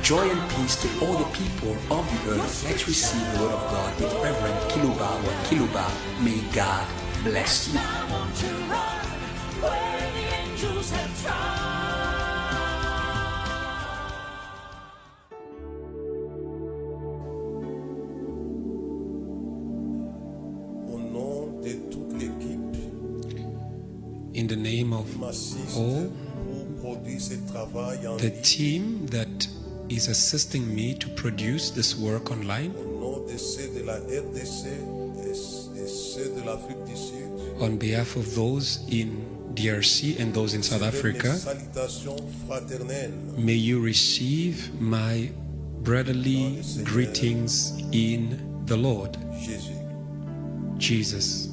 Joy and peace to all the people of the earth. Let's receive the word of God with Reverend Kiluba or Kiluba. May God bless you. In the name of all the team that is assisting me to produce this work online, on behalf of those in DRC and those in South Africa, may you receive my brotherly greetings in the Lord Jesus.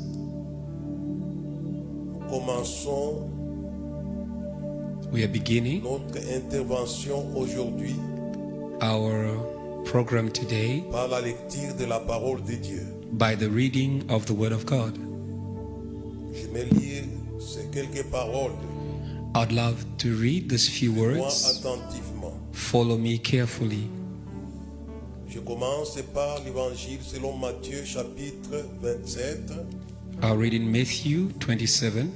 We are beginning notre intervention aujourd'hui our program today par la lecture de la parole de Dieu. by the reading of the Word of God. Je vais lire ces quelques paroles. I'd love to read these few Moi words. attentivement. Follow me carefully. Je commence par l'évangile selon Matthieu chapitre 27. I'll read in Matthew 27.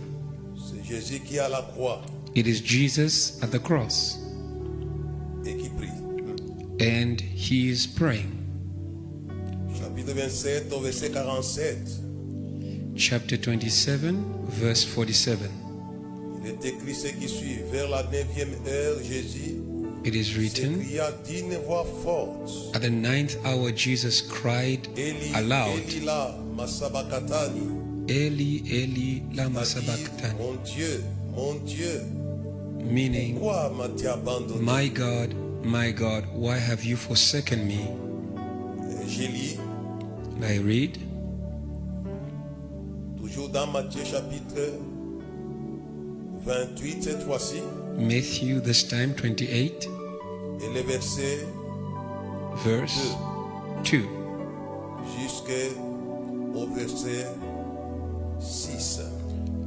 C'est Jésus qui est à la croix It is Jesus at the cross, et qui prie. and he is praying. Chapitre 27 au verset 47. Chapter 27, verse 47. Il est écrit ce qui suit. Vers la 9e heure, Jésus It is written, s'écria d'une voix forte. at the 9th hour Jesus cried Eli, aloud, Eli lama sabachthani. Eli, Eli, lama C'est-à-dire, sabachthani, mon Dieu, meaning, pourquoi m'as-tu abandonné? my God, why have you forsaken me? Je lis, And I read, toujours dans Matthieu chapitre 28 cette fois-ci, Matthew, this time 28, et le verset verse 2, jusqu'au verset 6.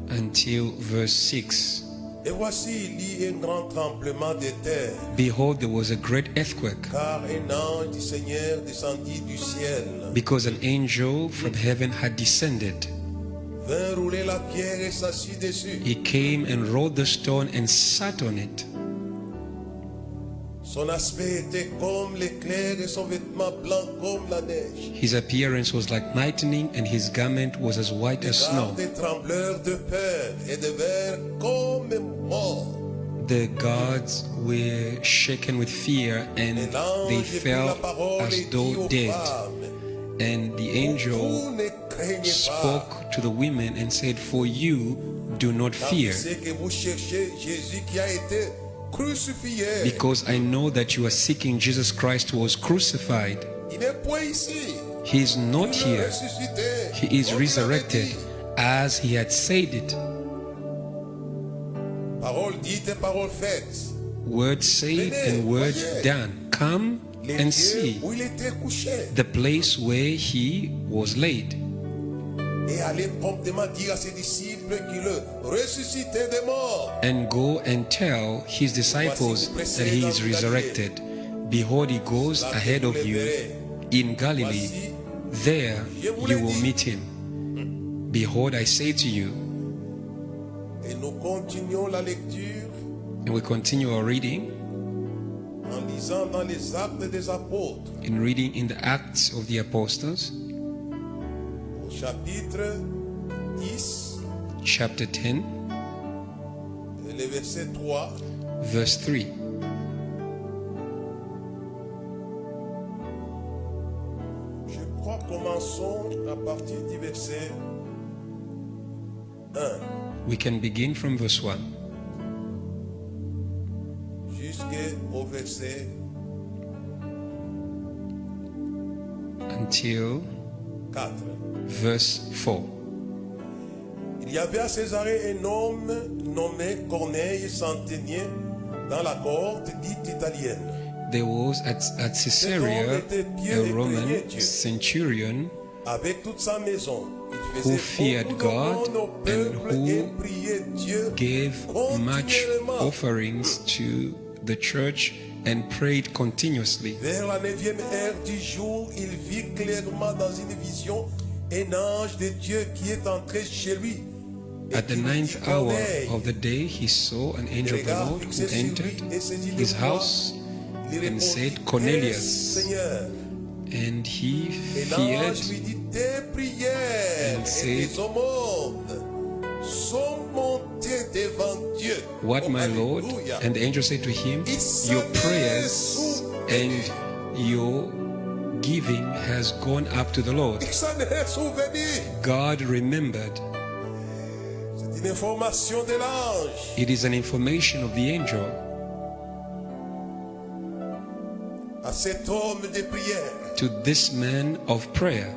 until verse 6. Et voici, il y a un grand tremblement de terre, Behold, there was a great earthquake, car un ange du Seigneur descendit du ciel, because an angel from heaven had descended. vint rouler la pierre et s'assit dessus. He came and rolled the stone and sat on it. Son aspect était comme l'éclair et son vêtement blanc comme la neige. His appearance was like lightning, and his garment was as white as snow. Des trembleurs de peur et de verre comme mort. The gods were shaken with fear, and Et they l'ange prit la fell parole as et dit though aux dead. femmes, And the vous angel ne craignez pas, spoke to the women and said, For you do not car fear, je sais que vous cherchez Jésus qui a été crucifié. because I know that you are seeking Jesus Christ who was crucified. Il n'est point ici. He is not Il est here. ressuscité. He is Comme il avait resurrected, dit. as he had said it. Parole dite et parole faite. Word said and word done. Come Les and lieux see où il était couché. the place where he was laid, Et allez promptement dire à ses disciples qu'il ressuscitait des morts. and go and tell his disciples that he is resurrected. Behold, he goes ahead of you in Galilee. There you will meet him. Behold, I say to you. Et nous continuons la lecture And we continue our reading, en lisant dans les Actes des Apôtres, in reading in the Acts of the Apostles, au chapitre 10, chapter 10, et le verset 3. verse 3. Je crois commençons à partir du verset 1 We can begin from verse 1 jusqu'au verset until 4. verse 4. Il y avait à Césarée un homme nommé Corneille, centenier, dans la cohorte dite italienne. There was at Caesarea a Roman centurion Avec toute sa maison, il who faisait feared beaucoup God d'aumônes au and peuple et who priait Dieu gave much continuellement. offerings to the church and prayed continuously. Vers la 9e heure du jour, il vit clairement dans une vision un ange de Dieu qui est entré chez lui. Et At the qui lui dit, 9th hour Corneille. of the day, he saw an angel of the Lord who entered his house Il and répondit, said, Yes, Cornelius. Seigneur. And he Et feared l'ange lui dit, tes prières and et said, tes aumônes sont montées devant Dieu. What, Oh, my Lord? alléluia. And the angel said to him, Il s'en your est prayers souvenu. and your giving has gone up to the Lord. Il s'en est souvenu. God remembered. C'est une information de l'ange. It is an information of the angel À cet homme de prière. to this man of prayer.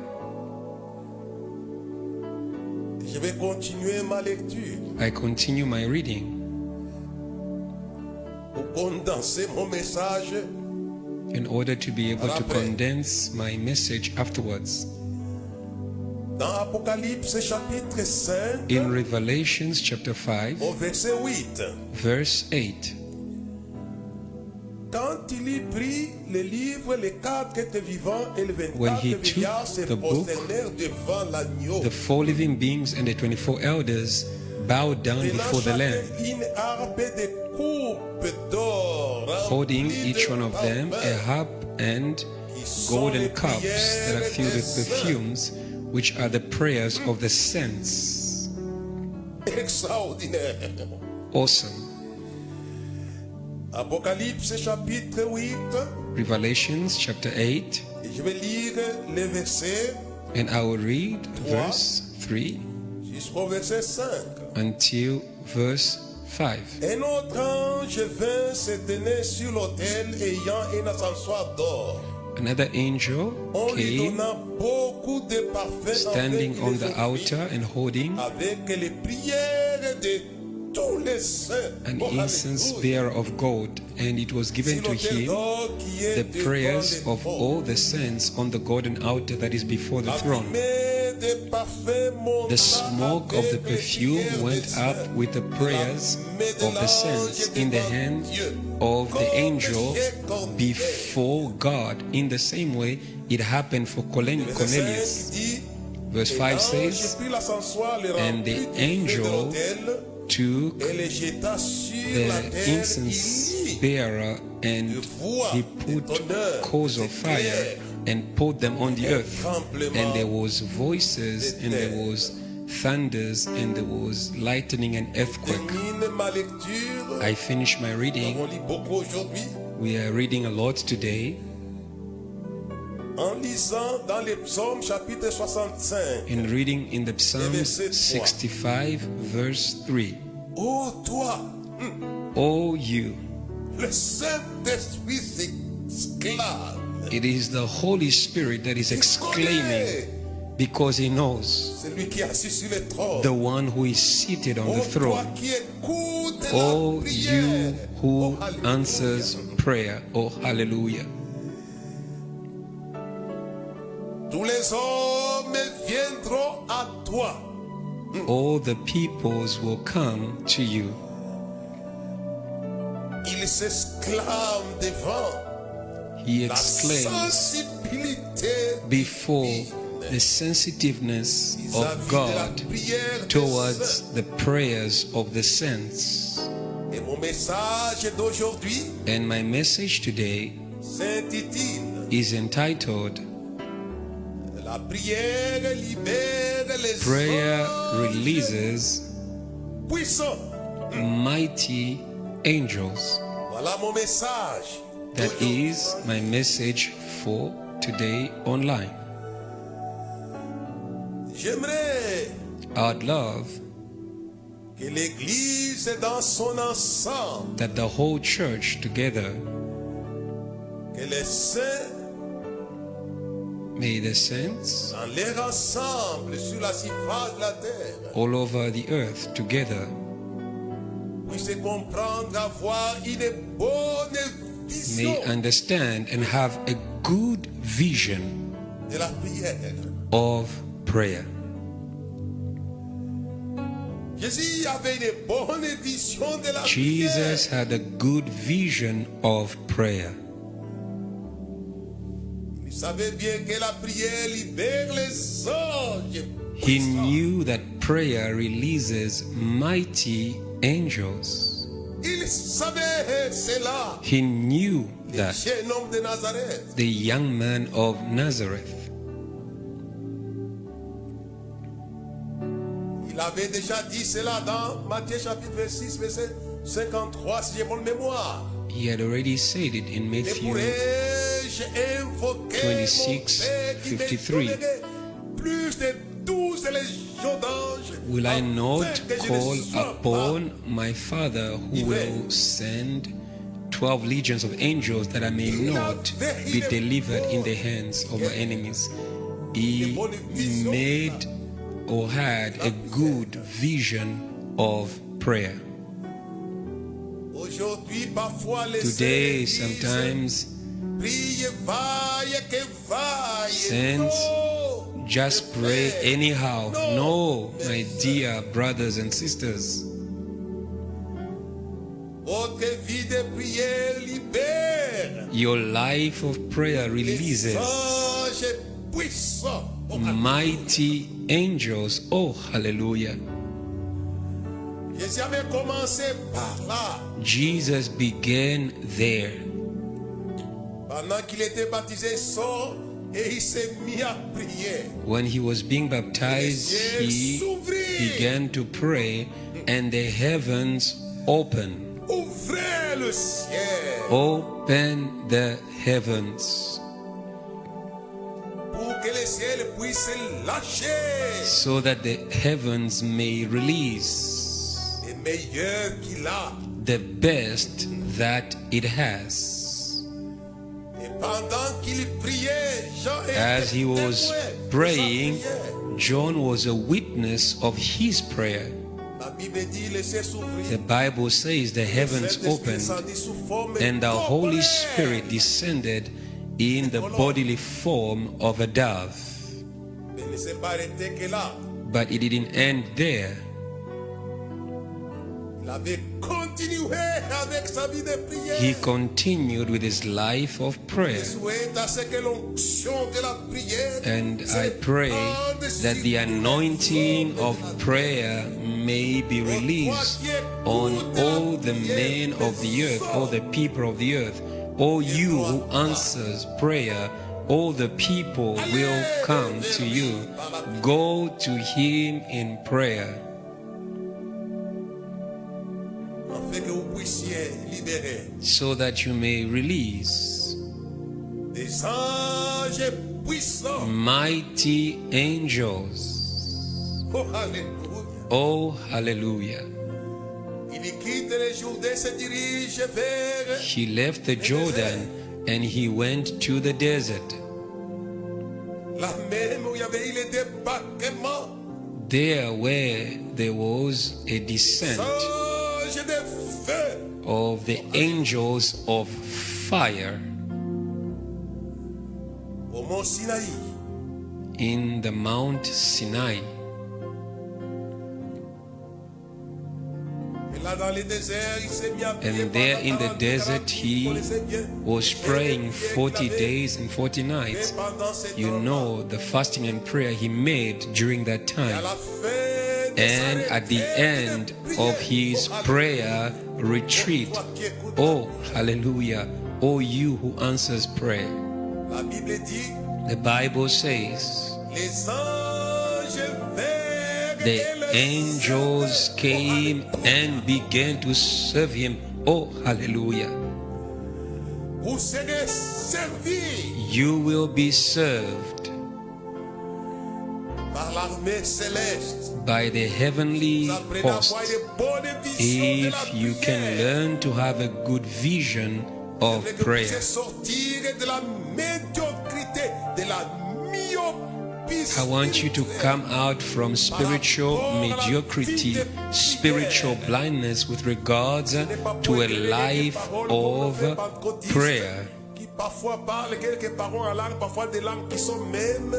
Je vais continuer ma lecture I continue my reading pour condenser mon message. in order to be able to condense my message afterwards. Dans Apocalypse chapitre 5, In Revelations chapter 5, au verset 8, verse 8, quand il y prit le livre, les 4 êtres vivants et les When 24 he took vieillards se the book, prosternèrent devant l'agneau. the 4 living beings and the 24 elders bowed down Tenant before the chacun Lamb, une harpe de coupes d'or, holding remplies each de one of them a parfums, harp and qui sont golden les cups that are prières filled des with saints. perfumes, which are the prayers of the saints. Extraordinaire. Awesome. Apocalypse chapitre 8, Revelations chapter 8, et je vais lire les versets and I will read verse 3 jusqu'au verset 5. until verse 5. Un autre ange vint se tenir sur l'autel ayant un ascensoir d'or. Another angel On lui came donna beaucoup de parfums standing avec on les the offrandes, altar and holding avec les prières de tous les saints. an Oh, incense alléluia. bearer of gold, and it was given Sur to l'autel him d'or qui est the devant prayers le of trône. all the saints on the golden altar that is before the La throne. fumée des parfums monta The smoke of the avec les perfume prières went des up saints. with the prayers of the saints in the hand of the angel before God. In the same way, it happened for Cornelius. Verse 5 says, And the angel took the incense bearer and he put coals of fire and poured them on the earth. And there was voices and there was thunders and there was lightning and earthquake. I finished my reading. We are reading a lot today. En lisant dans les psaumes chapitre 65. In reading in the Psalms 65 verse 3. Oh toi, O you, le Saint-Esprit s'exclame. it is the Holy Spirit that is exclaiming because he knows Celui qui est assis sur le trône. the one who is seated on the Oh toi throne. qui écoutes O la prière. you who Oh, alléluia. answers prayer. Oh, hallelujah. Tous les hommes viendront à toi. All the peoples will come to you. Ils s'exclament devant He la exclaims sensibilité before divine the sensitiveness vis-à-vis of de la God prière des towards saints. the prayers of the saints. Et mon message d'aujourd'hui And my message today s'intitule is entitled La prière libère les Prayer anges Releases puissants. Mighty Angels. Voilà mon message. That d'aujourd'hui. is my message for today online. J'aimerais I'd love que l'Église dans son ensemble, that the whole church together, que les saints may the saints dans leur ensemble sur la surface de la terre all over the earth together puissent comprendre, avoir une bonne vision may understand and have a good vision de la prière. of prayer. Jésus avait une bonne vision de la Jesus prière. had a good vision of prayer. Il savait bien que la prière libère les anges. He puissants. knew that prayer releases mighty angels. Il savait cela. He knew Le that jeune homme de Nazareth. the young man of Nazareth, Il avait déjà dit cela dans Matthieu chapitre 6, verset 53, si j'ai bonne mémoire. he had already said it in Et Matthew pourrais-je invoquer 26, mon Père qui me 53. donnerait plus de 12 légions d'anges, Will I not afin que je ne call sois upon my Father who will send 12 legions of angels that I may not be delivered in the hands of my enemies? He made or had a good vision of prayer. pas. Aujourd'hui, parfois, les Today, saints disent, sometimes prie, vaille, que vaille. Saints Non, just pray anyhow. No, my dear brothers and sisters. votre vie de prière libère Your life of prayer les releases anges puissants. Oh, mighty angels. Oh, hallelujah. Jésus avait commencé par là. Jesus began there. Pendant qu'il était baptisé, il sort et il s'est mis à prier. When he was being baptized, he began to pray, and the heavens opened. Ouvrez le ciel Open the heavens pour que le ciel puisse lâcher so that the heavens may release le meilleur qu'il a. the best that it has. Et pendant qu'il priait, Jean As he était was témoin de sa praying, prière. John was a witness of his prayer. La Bible dit, le ciel s'ouvrit. The Bible says the heavens opened and the Holy Spirit descended in the bodily form of a dove. Mais il ne s'est pas arrêté que là. But it didn't end there. Il avait continué avec sa vie de prière. He continued with his life of prayer. Je souhaite à ce que l'onction de la prière And I pray that the anointing of prayer may be released on all the men of the earth, all the people of the earth. All you who answers prayer, all the people will come to you. Go to him in prayer afin que vous puissiez libérer so that you may release des anges puissants. mighty angels. Oh, alléluia. Oh, hallelujah. Il quitte le Jourdain, se dirige vers He left the Jordan and he went to the desert. la même où il y avait eu le débarquement. There where there was a descent Anges de feu. of the angels of fire Au mont Sinaï. in the Mount Sinai. Et là dans le désert, il s'est mis à prier. And there in the pendant 40 desert, jours, he vous connaissez bien. was praying 40 days and 40 nights. Et pendant ce You temps-là, know the fasting and prayer he made during that à time. la fin de And sa at the retraite end de prière, of his oh, prayer retreat, toi qui écoutes, oh, hallelujah, oh, you who answers prayer. la Bible dit, The Bible says, les anges vinrent the et le angels came and began to serve him. Oh, hallelujah. vous serez servis You will be served par l'armée céleste. by the heavenly Vous apprenez à host avoir une bonne vision de la if you can prière. learn to have a good vision of Que vous prayer. puissiez sortir de la médiocrité, de la myopie. I want you to come out from spiritual mediocrity, spiritual blindness with regards to a life of prayer. Qui parfois parlent quelques paroles en langue, parfois des langues qui sont même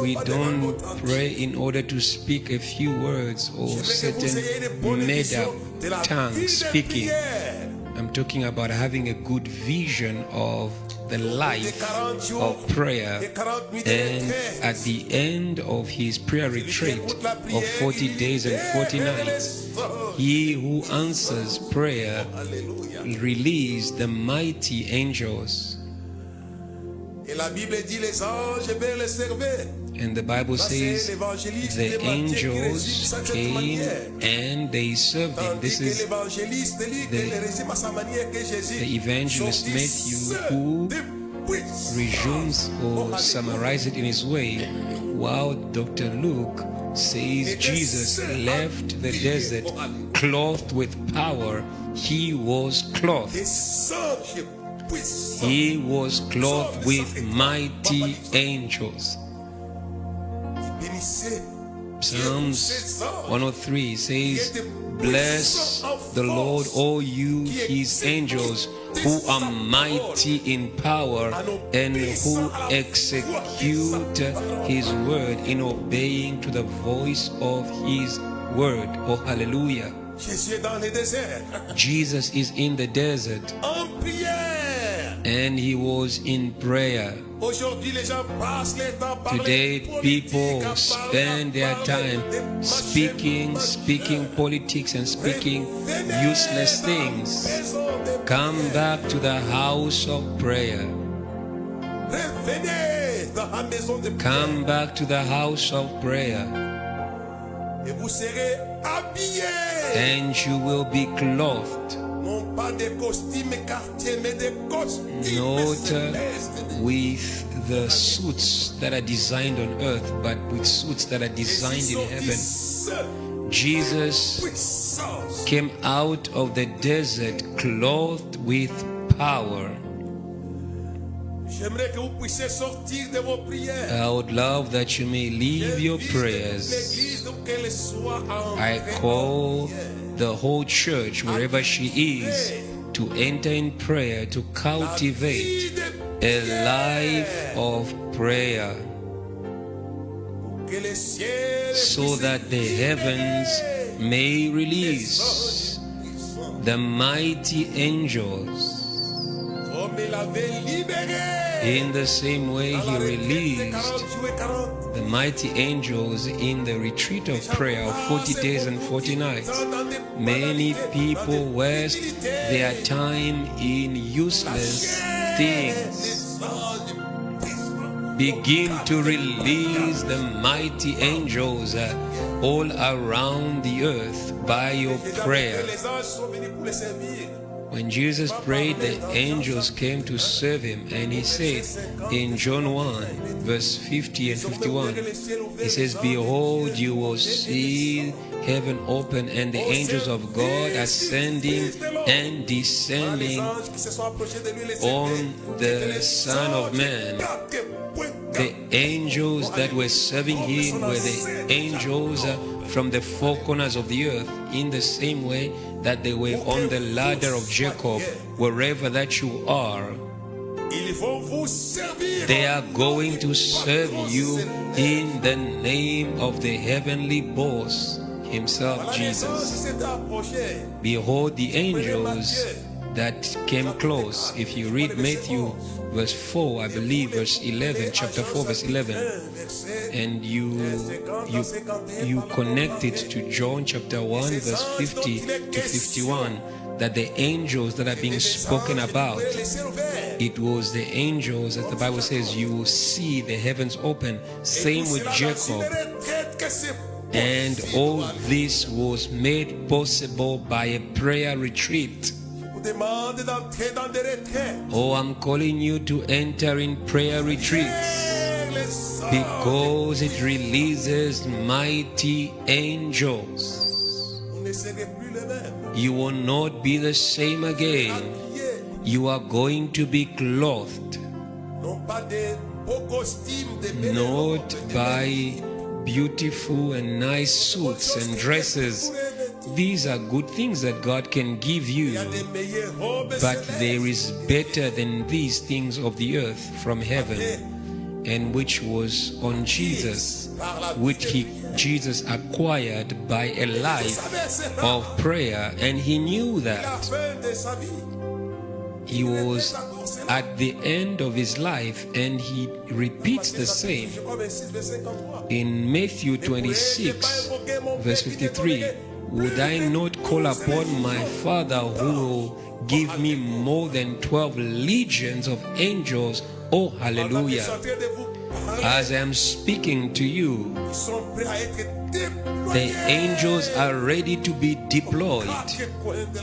We don't pray in order to speak a few words or certain made-up tongue speaking. I'm talking about having a good vision of the life of prayer. And at the end of his prayer retreat of 40 days and 40 nights, he who answers prayer released the mighty angels. And the Bible says the angels came and they served him. This is the evangelist Matthew, who resumes or summarizes it in his way, while Dr. Luke says Jesus left the desert clothed with power. He was clothed. He was clothed with mighty angels. Psalms 103 says, "Bless the Lord, all you his angels, who are mighty in power and who execute his word in obeying to the voice of his word." Oh, hallelujah. Jesus is in the desert and he was in prayer. Today, people spend their time speaking politics and speaking useless things. Come back to the house of prayer. Come back to the house of prayer. And you will be clothed. Not with the suits that are designed on earth, but with suits that are designed in heaven. Jesus came out of the desert clothed with power. I would love that you may leave your prayers. I call the whole church, wherever she is, to enter in prayer, to cultivate a life of prayer, so that the heavens may release the mighty angels. In the same way he released the mighty angels in the retreat of prayer of 40 days and 40 nights. Many people waste their time in useless things. Begin to release the mighty angels all around the earth by your prayer. When Jesus prayed, the angels came to serve him, and he said in John 1 verse 50 and 51, he says, "Behold, you will see heaven open and the angels of God ascending and descending on the Son of Man." The angels that were serving him were the angels from the four corners of the earth, in the same way that they were on the ladder of Jacob. Wherever that you are, they are going to serve you in the name of the heavenly boss himself, Jesus. Behold the angels that came close. If you read Matthew verse 4, I believe verse 11, chapter 4 verse 11, and you connect it to John chapter 1 verse 50 to 51, that the angels that are being spoken about, it was the angels, as the Bible says, you will see the heavens open. Same with Jacob. And all this was made possible by a prayer retreat. Oh, I'm calling you to enter in prayer retreats, because it releases mighty angels. You will not be the same again. You are going to be clothed, not by beautiful and nice suits and dresses. These are good things that God can give you, but there is better than these things of the earth from heaven. and which was on Jesus, which Jesus acquired by a life of prayer, and he knew that he was at the end of his life, and he repeats the same in Matthew 26 verse 53. Would I not call upon my Father, who will give me more than 12 legions of angels? Oh, hallelujah. As I am speaking to you, the angels are ready to be deployed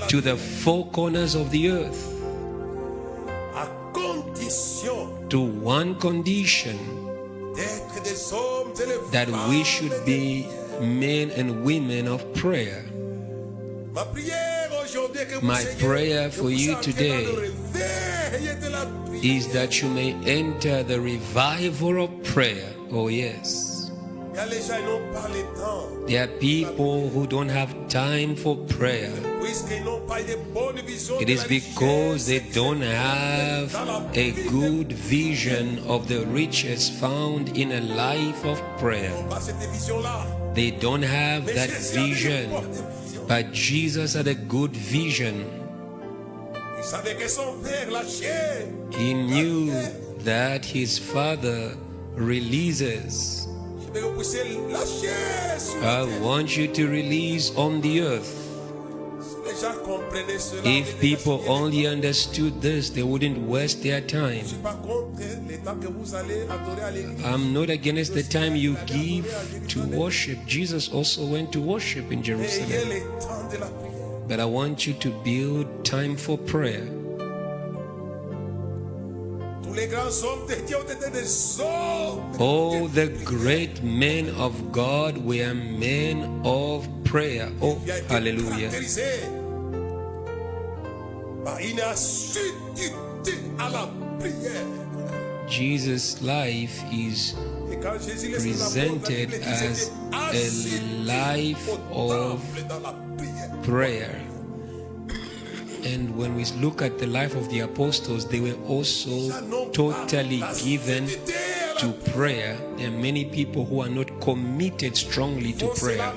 to the four corners of the earth, to one condition, that we should be men and women of prayer. My prayer for you today is that you may enter the revival of prayer. Oh yes. There are people who don't have time for prayer. It is because they don't have a good vision of the riches found in a life of prayer. They don't have that vision. But Jesus had a good vision. He knew that his Father releases. I want you to release on the earth. If people only understood this, they wouldn't waste their time. I'm not against the time you give to worship. Jesus also went to worship in Jerusalem. But I want you to build time for prayer. All the great men of God were men of prayer. Oh, hallelujah. Jesus' life is presented as a life of prayer. And when we look at the life of the apostles, they were also totally given to prayer. There are many people who are not committed strongly to prayer.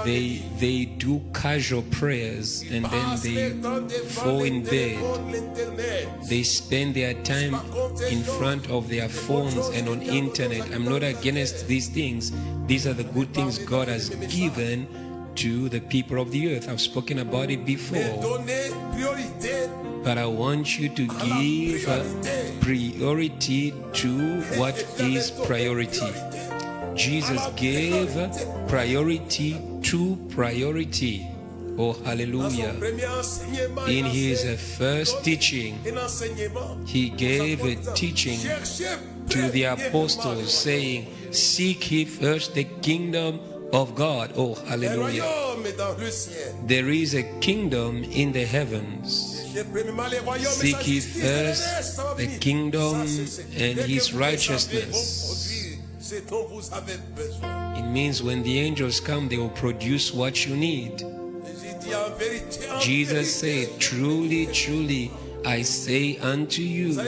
They do casual prayers and then they fall in bed. They spend their time in front of their phones and on internet. I'm not against these things. These are the good things God has given to the people of the earth. I've spoken about it before. But I want you to give priority to what is priority. Jesus gave priority to priority. Oh, hallelujah. In his first teaching, he gave a teaching to the apostles saying, seek ye first the kingdom of God. Oh, hallelujah. There is a kingdom in the heavens. Seek ye first the kingdom and his righteousness. It means when the angels come, they will produce what you need. Jesus said, truly, truly, I say unto you,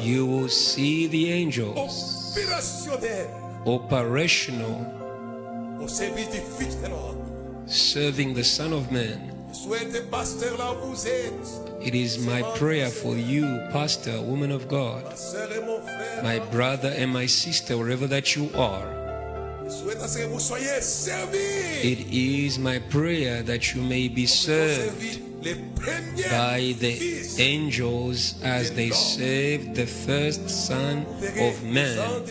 you will see the angels operational, serving the Son of Man. It is my prayer for you, pastor, woman of God, my brother and my sister, wherever that you are. It is my prayer that you may be served by the angels as they saved the first Son of Man.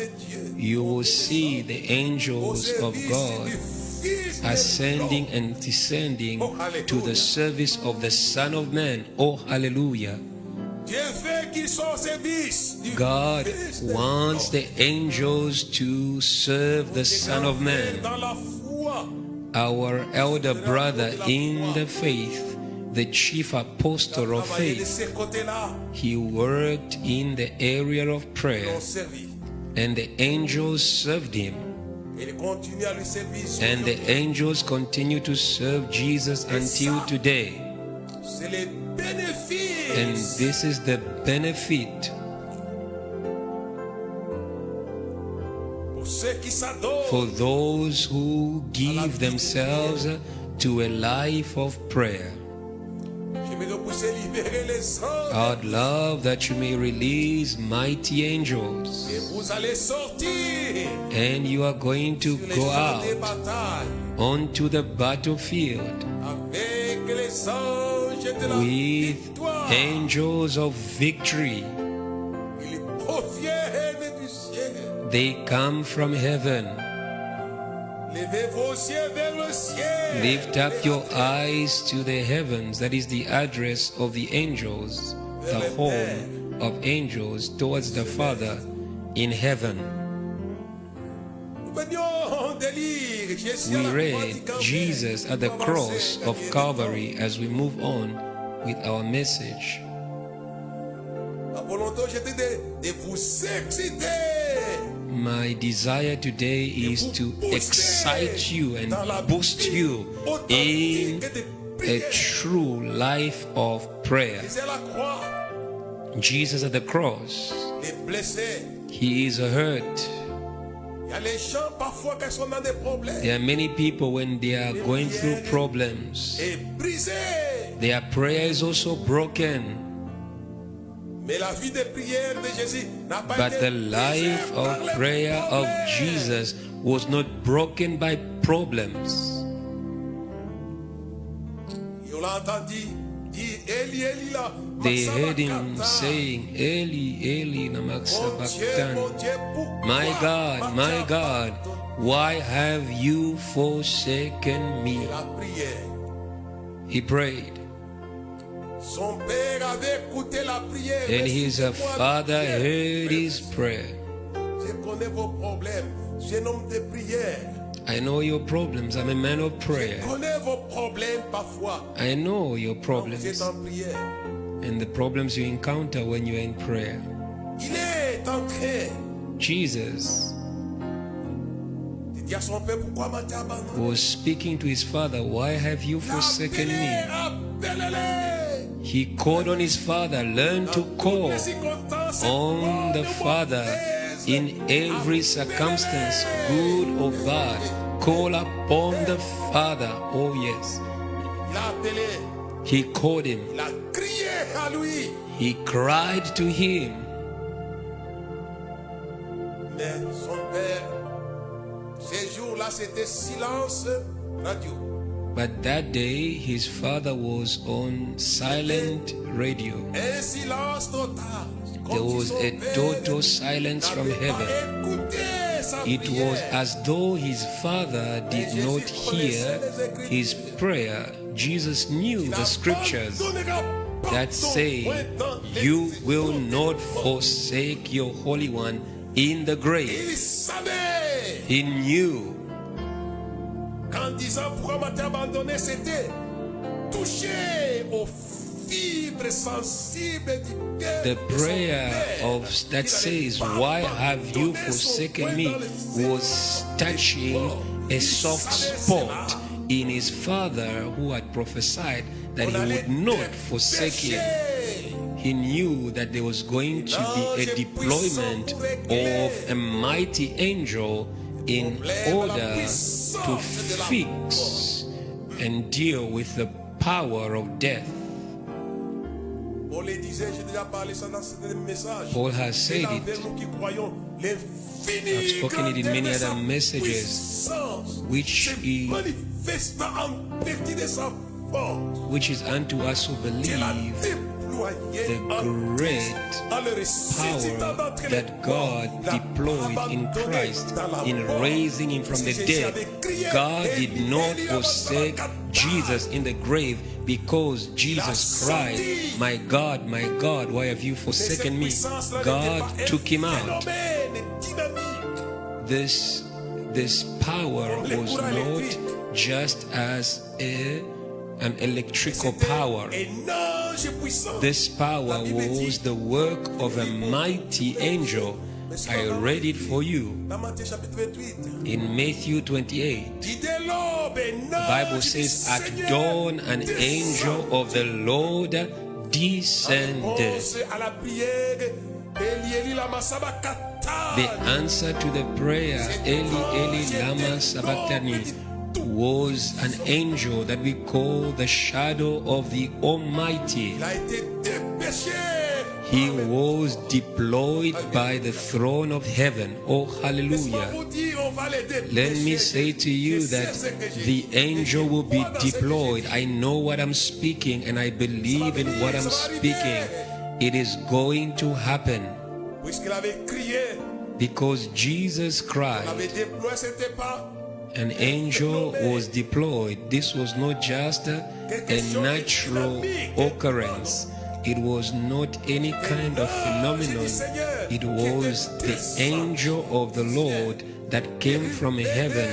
You will see the angels of God ascending and descending to the service of the Son of Man. Oh, hallelujah. God wants the angels to serve the Son of Man. Our elder brother in the faith, the chief apostle of faith, he worked in the area of prayer, and the angels served him. And the angels continue to serve Jesus until today. And this is the benefit for those who give themselves to a life of prayer. J'aimerais que vous puissiez libérer les anges. I'd love that you may release mighty angels, Et vous allez sortir and you are going to sur les go champs des out batailles onto the battlefield avec les anges de la with victoire. angels of victory. Ils proviennent du ciel. They come from heaven. Levez vos yeux vers le ciel. Lift up your eyes to the heavens. That is the address of the angels, the home of angels towards the Father in heaven. Nous venions de lire Jésus à We la croix du read Calvaire. Jesus at the cross of Calvary as we move on with our message. La volonté aujourd'hui de vous exciter. My desire today is to excite you and boost you in a true life of prayer. C'est la croix. Jesus at the cross, Les blessés. he is hurt. Il y a les gens parfois qui sont dans des problèmes. There are many people when they are going through problems, Et brisés. their prayer is also broken. Mais la vie de prière de Jésus n'a pas But été the brisée life par of les prayer of problèmes. Jesus was not broken by problems. Ils l'ont entendu dire Eli, Eli là. They heard him saying, Eli, Eli, lama sabachthani. My God, why have you forsaken me? La prière. He prayed, Son père avait écouté la prière. and Mais his c'est moi la father prière. heard his prayer. Je connais vos problèmes. Je suis un homme de prière. I know your problems. I'm a man of Je prayer. connais vos problèmes parfois. I know your Quand vous êtes problems en prière. and the problems you encounter when you're in prayer. Il est en train Jesus de dire à son père, pourquoi m'as-tu abandonné? was speaking to his father, why have you forsaken me? Appelez-les. He called on his father, learn to call on the Father in every circumstance, good or bad. Call upon the Father. Oh yes. Il a appelé, He called him. il a crié à lui. He cried to him. Mais son père, ces jours-là, c'était silence radio. But that day his father was on silent radio. Un silence total. There was a total silence from heaven. It was as though his father did not hear his prayer. Jesus knew the scriptures that say, you will not forsake your Holy One in the grave. Il savait. He knew. Qu'en disant pourquoi m'as-tu abandonné, c'était toucher aux fibres sensibles du cœur. The de son prayer père. of that says, why have you forsaken me, was touching a soft spot in his father who had prophesied that he would not forsake him. He knew that there was going to be a deployment of a mighty angel in order to fix and deal with the power of death. On le disait, j'ai déjà parlé ça dans ce message. Paul has said it. Nous qui croyons l'infini I've spoken it in many other messages, which is manifestant en vertu de sa force. which is unto us who believe the great power that God deployed in Christ in raising him from the dead. God did not forsake Jesus in the grave because Jesus cried, my God, why have you forsaken me? God took him out. This power was not just as an electrical power. This power was the work of a mighty angel. I read it for you in Matthew 28. The Bible says, at dawn an angel of the Lord descended. The answer to the prayer, Eli, Eli, lama sabachthani, was an angel that we call the shadow of the Almighty. Il a été dépêché. He was deployed by the throne of heaven. Oh, hallelujah. Let me say to you that the angel will be deployed. I know what I'm speaking and I believe in what I'm speaking. It is going to happen Puisqu'il avait crié, because Jesus il cried. avait déployé, c'était pas An angel was deployed. This was not just a natural occurrence. It was not any kind of phenomenon. It was the angel of the Lord that came from heaven.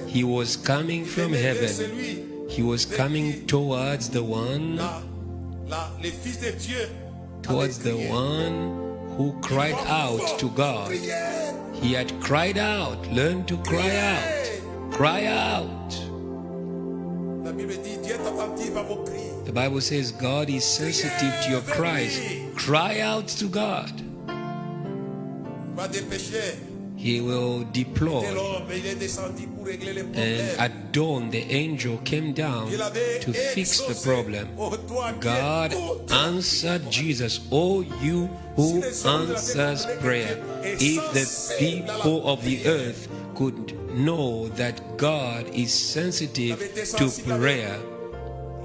He was coming from heaven. He was coming towards the one, les fils de Dieu. towards the one who cried out to God. He had cried out. Learn to cry out. Cry out. La Bible dit Dieu est attentif à vos cris. The Bible says God is sensitive to your cries. Cry out to God. Il va dépêcher. He will Dès deploy. lors, il est descendu pour régler les And problèmes. at dawn, the angel came down Il avait to fix the exaucé. problem. Oh, toi qui God es tout answered Jesus. Oh, you who answers prayer. If the people of the earth could know that God is sensitive to prayer,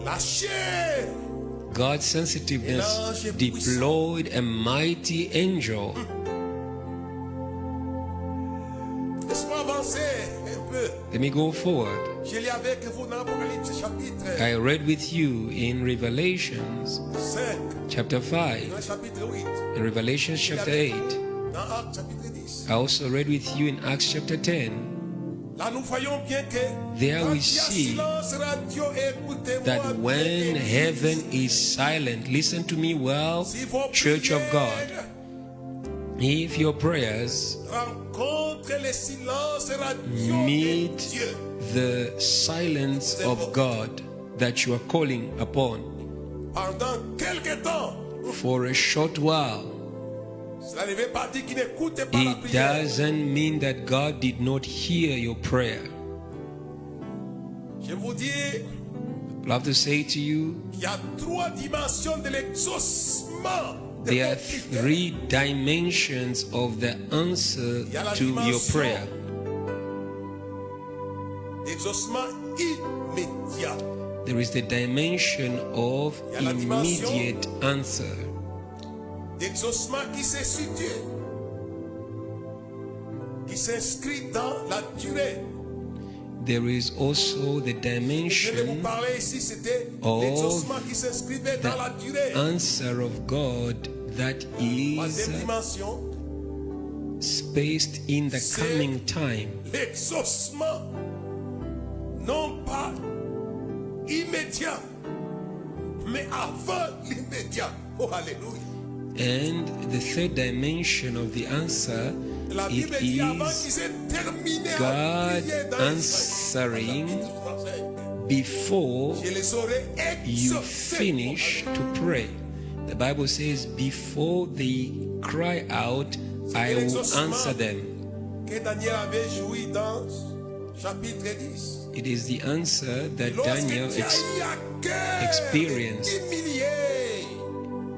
lâché. God's sensitiveness deployed a mighty angel. Laisse-moi avancer un peu. Let me go forward. Je lis avec vous dans Apocalypse chapitre I read with you in Revelations 5, chapter 5, dans chapitre 8, in Revelations chapter 8. dans Actes chapitre 10. I also read with you in Acts chapter 10 Là, nous voyons bien que There quand we il y a see silence radio, écoutez-moi that bien, when bien, heaven is silent, listen to me well, si vos Church of God. prières If your prayers rencontrent le silence radio meet de Dieu, the silence of God that you are calling upon pendant quelque temps, for a short while, cela ne veut pas dire qu'il n'écoute pas la it prière. doesn't mean that God did not hear your prayer. Je vous dis, I love to say to you, il y a 3 dimensions de l'exaucement de there are vos prières. 3 dimensions of the answer to your prayer. L'exaucement immédiat. There is the dimension of immediate answer. L'exaucement qui se situe, qui s'inscrit dans la durée. There is also the Je vais vous dimension parler ici, c'était of l'exaucement qui s'inscrivait dans la durée. answer of God that is Troisième dimension, spaced in the coming time. l'exaucement, non pas immédiat, mais avant l'immédiat. Oh, alléluia. And the third dimension of the answer, La it Bible dit avant is qu'ils aient terminé à God prier dans answering Israël. before Je les aurais you exaucés. finish to pray. The Bible says, before they cry out, I will answer them. Que Daniel avait joui dans chapitre 10. It is the answer that Lorsque Daniel Dieu a eu à cœur experienced d'humilier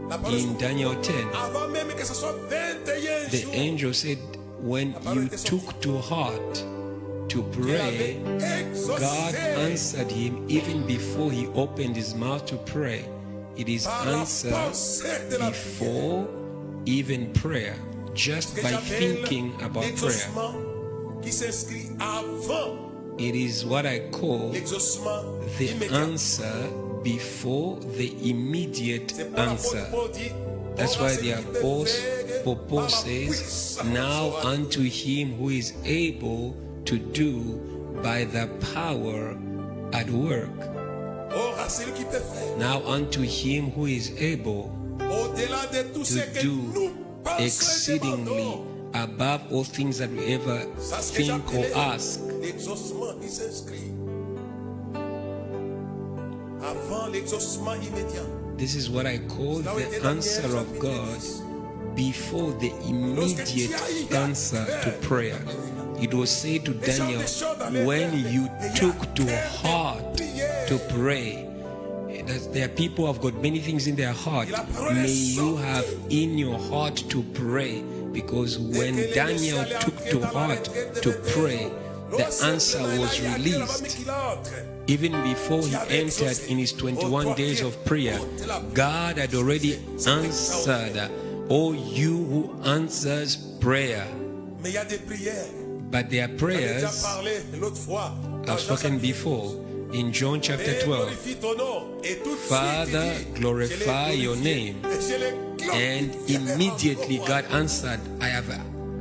la parole in Daniel 10. avant même que ce soit 21 The jours, angel said, when you took to heart to il avait pray, God exaucé answered him even before he opened his mouth to pray. It is par la answered pensée de la prière. before even prayer, just Que by j'appelle thinking about prayer. l'exaucement qui s'inscrit avant It is what I call l'exaucement the immédiat. answer before the immediate C'est pour answer. l'apôtre Paul dit, That's Or, why à the celui qui peut Apostle faire Paul par la says, puissance now de unto him who is able to do by the power at work. Or, à celui qui peut faire Now unto him who is able au-delà de tout ce to que nous do pensons et exceedingly demandons. above all things that we ever Ça, ce que think or j'appelais ask. l'exaucement qui s'inscrit avant l'exaucement immédiat. This is what I call Là où était the Daniel, answer of chapitre God 10. before the immediate answer to prayer. It was said to Daniel, when you took to heart to pray, that there are people who have got many things in their heart. May you have in your heart to pray, because when Daniel took to heart to pray, the answer was released. Even before he entered in his 21 days of prayer, God had already answered. Oh, you who answers prayer. But their prayers, I've spoken before, in John chapter 12, Father, glorify your name. And immediately God answered, I have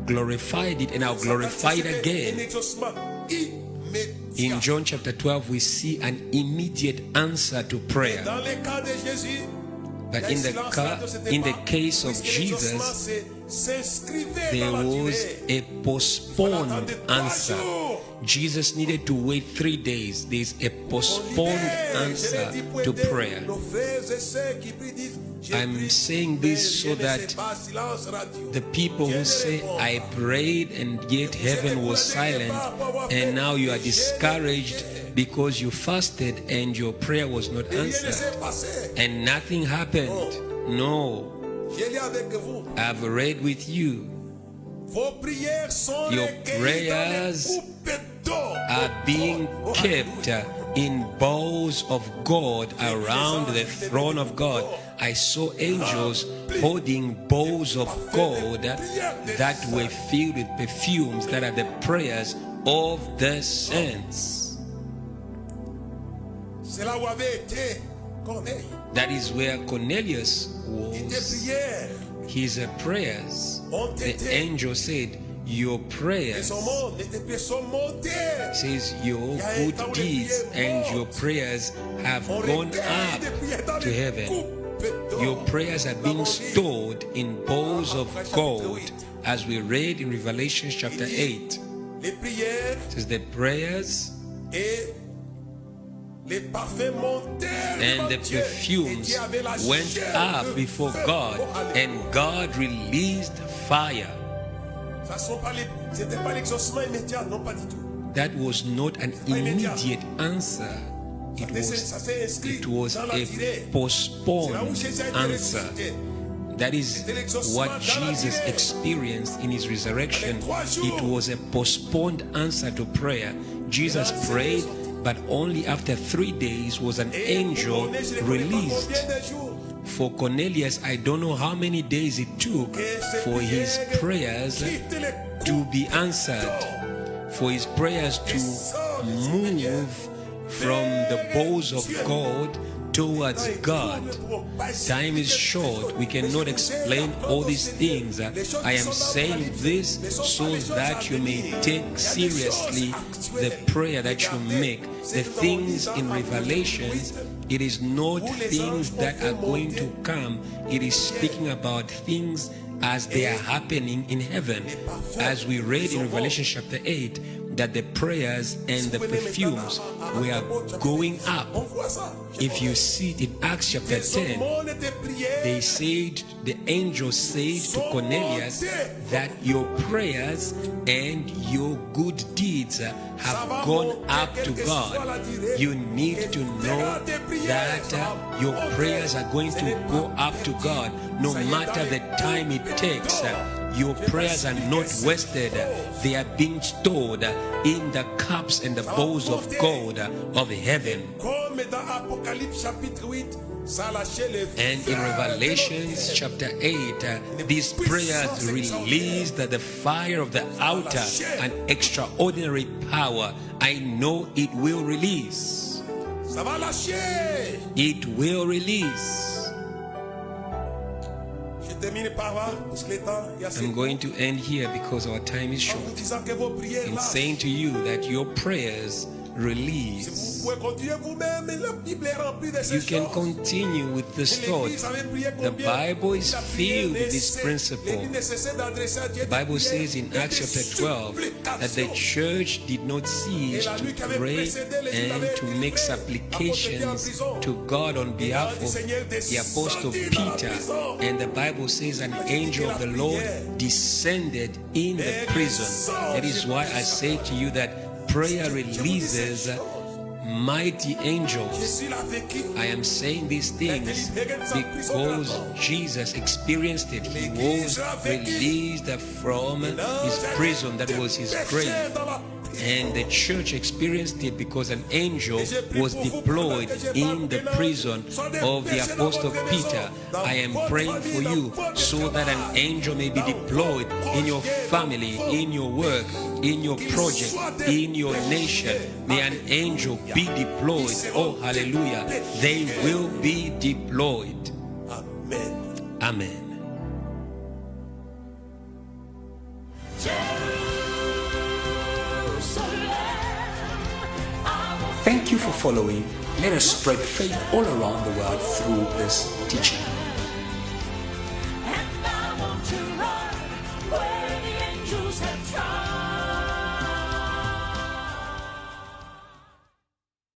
glorified it and I'll glorify it again. In John chapter 12, we see an immediate answer to prayer. But in the case of Jesus, there was a postponed answer. Jesus needed to wait 3 days. There's a postponed answer to prayer. I'm saying this so that the people who say, I prayed and yet heaven was silent, and now you are discouraged because you fasted and your prayer was not answered and nothing happened. No. I've read with you. Your prayers are being kept in bowls of gold around the throne of God. I saw angels holding bowls of gold that were filled with perfumes that are the prayers of the saints. That is where Cornelius was. His prayers, the angel said, your prayers, says your good deeds and your prayers have gone up to heaven. Your prayers are being stored in bowls of gold, as we read in Revelation chapter 8. It says the prayers and the perfumes went up before God, and God released fire. That was not an immediate answer. It was a postponed answer. That is what Jesus experienced in his resurrection. It was a postponed answer to prayer. Jesus prayed, but only after 3 days was an angel released. For Cornelius, I don't know how many days it took for his prayers to be answered, for his prayers to move from the bowls of gold towards God. Time is short. We cannot explain all these things. I am saying this so that you may take seriously the prayer that you make. The things in Revelation, it is not things that are going to come. It is speaking about things as they are happening in heaven. As we read in Revelation chapter 8, that the prayers and the perfumes were going up. If you see it in Acts chapter 10, they said, the angel said to Cornelius that your prayers and your good deeds have gone up to God. You need to know that your prayers are going to go up to God no matter the time it takes. Your prayers are not wasted. They are being stored in the cups and the bowls of gold of heaven. And in Revelation chapter 8, these prayers released the fire of the altar, an extraordinary power. I know it will release. It will release. I'm going to end here because our time is short. In saying to you that your prayers release. rempli de you ces can choses. continue with this Et thought. l'Église avait prié The combien? Bible is Il a prié filled with this l'Église principle. ne cessait d'adresser à Dieu The des Bible prières says in et Acts des chapter 12 that the supplications. church did not cease to pray and to make supplications to God on behalf of the Apostle Peter. And the Bible says an angel of the Lord descended in the prison. That is why I say to you that prayer releases mighty Je angels. suis là vécu. I am saying these things because Jesus experienced it. He was released from his prison, that was his grave. And the church experienced it because an angel was deployed in the prison of the Apostle Peter. I am praying for you so that an angel may be deployed in your family, in your work, in your project, in your nation. May an angel be deployed. Oh, hallelujah. They will be deployed. Amen. Amen. Thank you for following. Let us spread faith all around the world through this teaching.